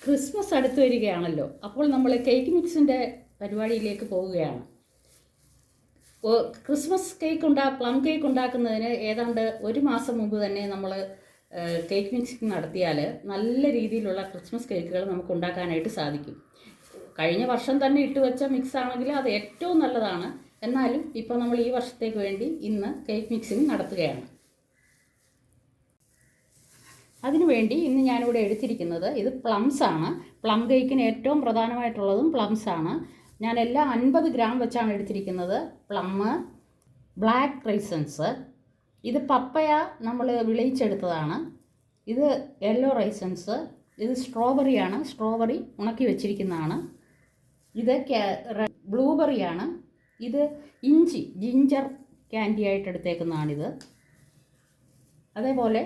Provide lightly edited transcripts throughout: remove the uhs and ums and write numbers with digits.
Christmas അടുത്ത് വരികയാണല്ലോ. അപ്പോൾ നമ്മൾ കേക്ക് മിക്സിൻ്റെ പരിപാടിയിലേക്ക് പോവുകയാണ്. ക്രിസ്മസ് പ്ലം കേക്ക് ഉണ്ടാക്കുന്നതിന് ഏതാണ്ട് ഒരു മാസം മുമ്പ് തന്നെ നമ്മൾ കേക്ക് മിക്സിംഗ് നടത്തിയാൽ നല്ല രീതിയിലുള്ള ക്രിസ്മസ് കേക്കുകൾ നമുക്ക് ഉണ്ടാക്കാനായിട്ട് സാധിക്കും. കഴിഞ്ഞ വർഷം തന്നെ ഇട്ട് വെച്ച മിക്സ് ആണെങ്കിൽ അത് ഏറ്റവും നല്ലതാണ്. എന്നാലും ഇപ്പോൾ നമ്മൾ ഈ വർഷത്തേക്ക് വേണ്ടി ഇന്ന് കേക്ക് മിക്സിംഗ് നടത്തുകയാണ്. അതിനുവേണ്ടി ഇന്ന് ഞാനിവിടെ എടുത്തിരിക്കുന്നത് ഇത് പ്ലംസ് ആണ്. പ്ലം കേക്കിന് ഏറ്റവും പ്രധാനമായിട്ടുള്ളതും പ്ലംസ് ആണ്. ഞാൻ എല്ലാം 50 ഗ്രാം വെച്ചാണ് എടുത്തിരിക്കുന്നത്. പ്ലം, ബ്ലാക്ക് റൈസൻസ്, ഇത് പപ്പയ നമ്മൾ വിളയിച്ചെടുത്തതാണ്. ഇത് യെല്ലോ റൈസൻസ്, ഇത് സ്ട്രോബെറിയാണ്. സ്ട്രോബെറി ഉണക്കി വെച്ചിരിക്കുന്നതാണ്. ഇത് ബ്ലൂബെറിയാണ്. ഇത് ജിഞ്ചർ ക്യാൻഡി ആയിട്ട് എടുത്തേക്കുന്നതാണിത്. അതേപോലെ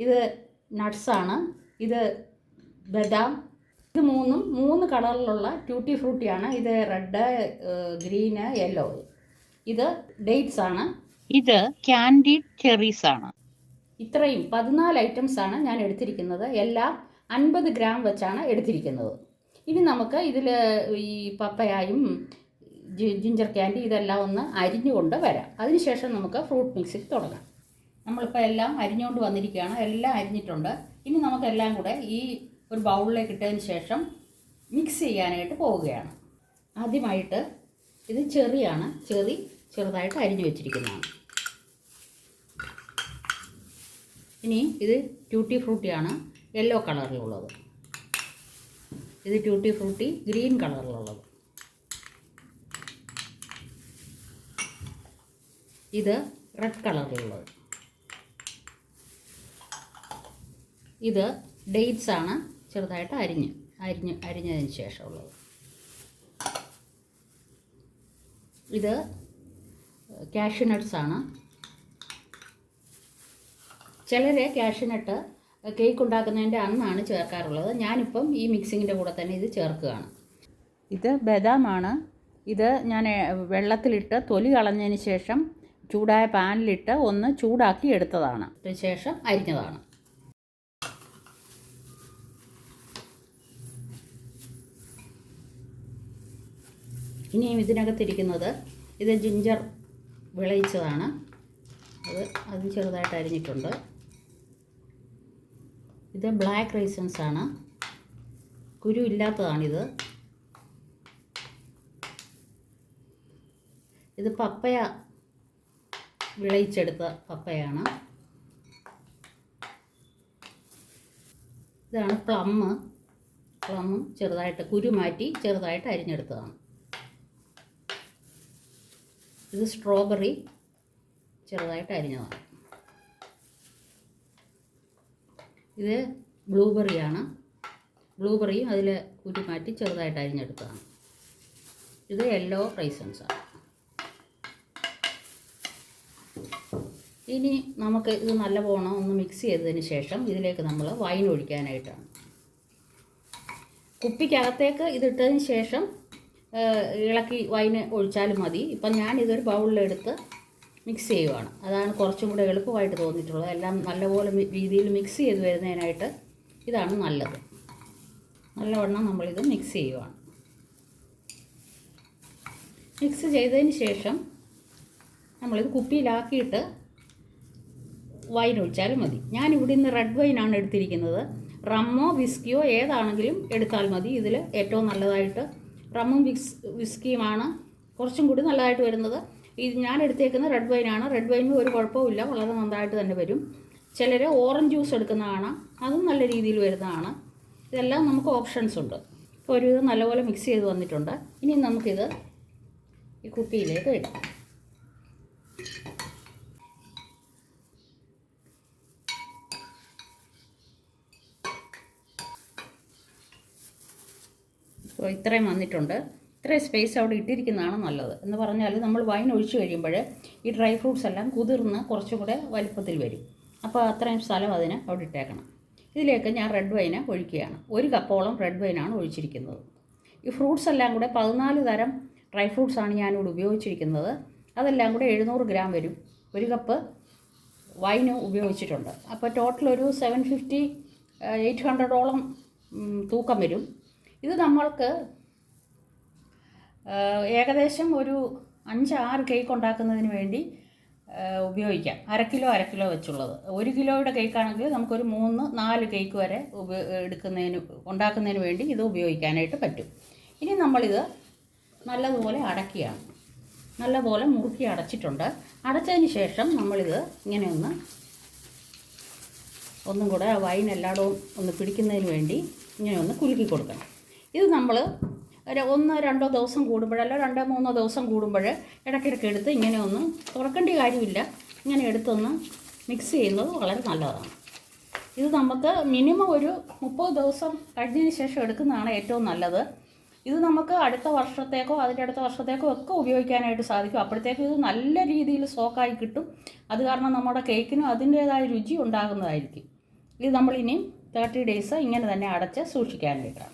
ഇത് നട്ട്സാണ്. ഇത് ബദാം. ഇത് മൂന്ന് കളറിലുള്ള ട്യൂട്ടി ഫ്രൂട്ടിയാണ്. ഇത് റെഡ്, ഗ്രീന്, യെല്ലോ. ഇത് ഡേറ്റ്സ് ആണ്. ഇത് ക്യാൻഡിഡ് ചെറീസ് ആണ്. ഇത്രയും 14 ഐറ്റംസ് ആണ് ഞാൻ എടുത്തിരിക്കുന്നത്. എല്ലാം 50 ഗ്രാം വെച്ചാണ് എടുത്തിരിക്കുന്നത്. ഇനി നമുക്ക് ഇതിൽ ഈ പപ്പയായും ജിഞ്ചർ ക്യാൻഡി ഇതെല്ലാം ഒന്ന് അരിഞ്ഞുകൊണ്ട് വരാം. അതിനുശേഷം നമുക്ക് ഫ്രൂട്ട് മിക്സിംഗ് തുടങ്ങാം. നമ്മളിപ്പോൾ എല്ലാം അരിഞ്ഞുകൊണ്ട് വന്നിരിക്കുകയാണ്. എല്ലാം അരിഞ്ഞിട്ടുണ്ട്. ഇനി നമുക്കെല്ലാം കൂടെ ഈ ഒരു ബൗളിലേക്ക് ഇട്ടതിന് ശേഷം മിക്സ് ചെയ്യാനായിട്ട് പോവുകയാണ്. ആദ്യമായിട്ട് ഇത് ചെറിയാണ്. ചെറുതായിട്ട് അരിഞ്ഞു വെച്ചിരിക്കുന്നതാണ്. ഇനി ഇത് ട്യൂട്ടി ഫ്രൂട്ടിയാണ്, യെല്ലോ കളറിലുള്ളത്. ഇത് ട്യൂട്ടി ഫ്രൂട്ടി ഗ്രീൻ കളറിലുള്ളത്. ഇത് റെഡ് കളറിലുള്ളത്. ഇത് ഡേറ്റ്സ് ആണ്, ചെറുതായിട്ട് അരിഞ്ഞതിന് ശേഷമുള്ളത്. ഇത് കാഷ്യൂനട്ട്സ് ആണ്. ചിലർ കാഷ്യൂനട്ട് കേക്ക് ഉണ്ടാക്കുന്നതിൻ്റെ അന്നാണ് ചേർക്കാറുള്ളത്. ഞാനിപ്പം ഈ മിക്സിങ്ങിൻ്റെ കൂടെ തന്നെ ഇത് ചേർക്കുകയാണ്. ഇത് ബദാമാണ്. ഇത് ഞാൻ വെള്ളത്തിലിട്ട് തൊലി കളഞ്ഞതിന് ശേഷം ചൂടായ പാനിലിട്ട് ഒന്ന് ചൂടാക്കി എടുത്തതാണ്. അതിനുശേഷം അരിഞ്ഞതാണ്. ഇനിയും ഇതിനകത്തിരിക്കുന്നത് ഇത് ജിഞ്ചർ വിളയിച്ചതാണ്. അതും ചെറുതായിട്ട് അരിഞ്ഞിട്ടുണ്ട്. ഇത് ബ്ലാക്ക് റൈസൻസ് ആണ്. കുരു ഇല്ലാത്തതാണിത്. ഇത് പപ്പയ വിളയിച്ചെടുത്ത പപ്പയാണ്. ഇതാണ് പ്ലമ്മും ചെറുതായിട്ട് കുരു മാറ്റി ചെറുതായിട്ട് അരിഞ്ഞെടുത്തതാണ്. ഇത് സ്ട്രോബെറി ചെറുതായിട്ട് അരിഞ്ഞതാണ്. ഇത് ബ്ലൂബെറിയാണ്. ബ്ലൂബെറിയും അതിൽ കുരു മാറ്റി ചെറുതായിട്ട് അരിഞ്ഞെടുത്തതാണ്. ഇത് യെല്ലോ റൈസൻസാണ്. ഇനി നമുക്ക് ഇത് നല്ലവണ്ണം ഒന്ന് മിക്സ് ചെയ്തതിന് ശേഷം ഇതിലേക്ക് നമ്മൾ വൈൻ ഒഴിക്കാനായിട്ടാണ്. കുപ്പിക്കകത്തേക്ക് ഇതിട്ടതിന് ശേഷം ഇളക്കി വൈന് ഒഴിച്ചാലും മതി. ഇപ്പം ഞാനിതൊരു ബൗളിലെടുത്ത് മിക്സ് ചെയ്യുവാണ്. അതാണ് കുറച്ചും കൂടെ എളുപ്പമായിട്ട് തോന്നിയിട്ടുള്ളത്. എല്ലാം നല്ലപോലെ രീതിയിൽ മിക്സ് ചെയ്ത് വരുന്നതിനായിട്ട് ഇതാണ് നല്ലത്. നല്ലവണ്ണം നമ്മളിത് മിക്സ് ചെയ്യുവാണ്. മിക്സ് ചെയ്തതിന് ശേഷം നമ്മളിത് കുപ്പിയിലാക്കിയിട്ട് വൈൻ ഒഴിച്ചാലും മതി. ഞാനിവിടെ നിന്ന് റെഡ് വൈനാണ് എടുത്തിരിക്കുന്നത്. റമ്മോ വിസ്കിയോ ഏതാണെങ്കിലും എടുത്താൽ മതി. ഇതിൽ ഏറ്റവും നല്ലതായിട്ട് റമ്മും വിസ്കിയുമാണ് കുറച്ചും കൂടി നല്ലതായിട്ട് വരുന്നത്. ഇത് ഞാൻ എടുത്തേക്കുന്ന റെഡ് വൈനാണ്. റെഡ് വൈനും ഒരു കുഴപ്പമില്ല, വളരെ നന്നായിട്ട് തന്നെ വരും. ചിലർ ഓറഞ്ച് ജ്യൂസ് എടുക്കുന്നതാണ്, അതും നല്ല രീതിയിൽ വരുന്നതാണ്. ഇതെല്ലാം നമുക്ക് ഓപ്ഷൻസ് ഉണ്ട്. ഇപ്പോൾ ഒരുവിധം നല്ലപോലെ മിക്സ് ചെയ്ത് വന്നിട്ടുണ്ട്. ഇനി നമുക്കിത് ഈ കുപ്പിയിലേക്ക് ഇടാം. അപ്പോൾ ഇത്രയും വന്നിട്ടുണ്ട്. ഇത്രയും സ്പേസ് അവിടെ ഇട്ടിരിക്കുന്നതാണ് നല്ലത്. എന്ന് പറഞ്ഞാൽ നമ്മൾ വൈൻ ഒഴിച്ച് കഴിയുമ്പോൾ ഈ ഡ്രൈ ഫ്രൂട്ട്സ് എല്ലാം കുതിർന്ന് കുറച്ചുകൂടെ വലിപ്പത്തിൽ വരും. അപ്പോൾ അത്രയും സ്ഥലം അതിന് അവിടെ ഇട്ടേക്കണം. ഇതിലേക്ക് ഞാൻ റെഡ് വൈന് ഒഴിക്കുകയാണ്. 1 കപ്പോളം റെഡ് വൈനാണ് ഒഴിച്ചിരിക്കുന്നത്. ഈ ഫ്രൂട്ട്സ് എല്ലാം കൂടെ 14 തരം ഡ്രൈ ഫ്രൂട്ട്സാണ് ഞാനിവിടെ ഉപയോഗിച്ചിരിക്കുന്നത്. അതെല്ലാം കൂടെ 700 ഗ്രാം വരും. 1 കപ്പ് വൈന് ഉപയോഗിച്ചിട്ടുണ്ട്. അപ്പോൾ ടോട്ടൽ ഒരു 750-800ഓളം തൂക്കം വരും. ഇത് നമ്മൾക്ക് ഏകദേശം ഒരു 5-6 കേക്ക് ഉണ്ടാക്കുന്നതിന് വേണ്ടി ഉപയോഗിക്കാം. 1 കിലോ വെച്ചുള്ളത്. 1 കിലോയുടെ കേക്കാണെങ്കിൽ നമുക്കൊരു 3-4 കേക്ക് വരെ ഉണ്ടാക്കുന്നതിന് വേണ്ടി ഇത് ഉപയോഗിക്കാനായിട്ട് പറ്റും. ഇനി നമ്മളിത് നല്ലതുപോലെ അടയ്ക്കുകയാണ്. നല്ലപോലെ മുറുക്കി അടച്ചിട്ടുണ്ട്. അടച്ചതിന് ശേഷം നമ്മളിത് ഇങ്ങനെ ഒന്നും കൂടെ വൈൻ എല്ലായിടവും ഒന്ന് പിടിക്കുന്നതിന് വേണ്ടി ഇങ്ങനെ ഒന്ന് കുലുക്കി കൊടുക്കണം. ഇത് നമ്മൾ 1-2 ദിവസം കൂടുമ്പോഴല്ല 2-3 ദിവസം കൂടുമ്പോൾ ഇടയ്ക്കിടയ്ക്ക് എടുത്ത് ഇങ്ങനെ ഒന്ന് തുറക്കേണ്ട കാര്യമില്ല. ഇങ്ങനെ എടുത്തൊന്ന് മിക്സ് ചെയ്യുന്നത് വളരെ നല്ലതാണ്. ഇത് നമുക്ക് മിനിമം ഒരു 30 ദിവസം കഴിഞ്ഞതിന് ശേഷം എടുക്കുന്നതാണ് ഏറ്റവും നല്ലത്. ഇത് നമുക്ക് അടുത്ത വർഷത്തേക്കോ അതിൻ്റെ അടുത്ത വർഷത്തേക്കോ ഒക്കെ ഉപയോഗിക്കാനായിട്ട് സാധിക്കും. അപ്പോഴത്തേക്കും ഇത് നല്ല രീതിയിൽ സ്റ്റോക്കായി കിട്ടും. അത് കാരണം നമ്മുടെ കേക്കിനും അതിൻ്റേതായ രുചി ഉണ്ടാകുന്നതായിരിക്കും. ഇത് നമ്മളിനിയും 30 ഡേയ്സ് ഇങ്ങനെ തന്നെ അടച്ച് സൂക്ഷിക്കാനായിട്ടാണ്.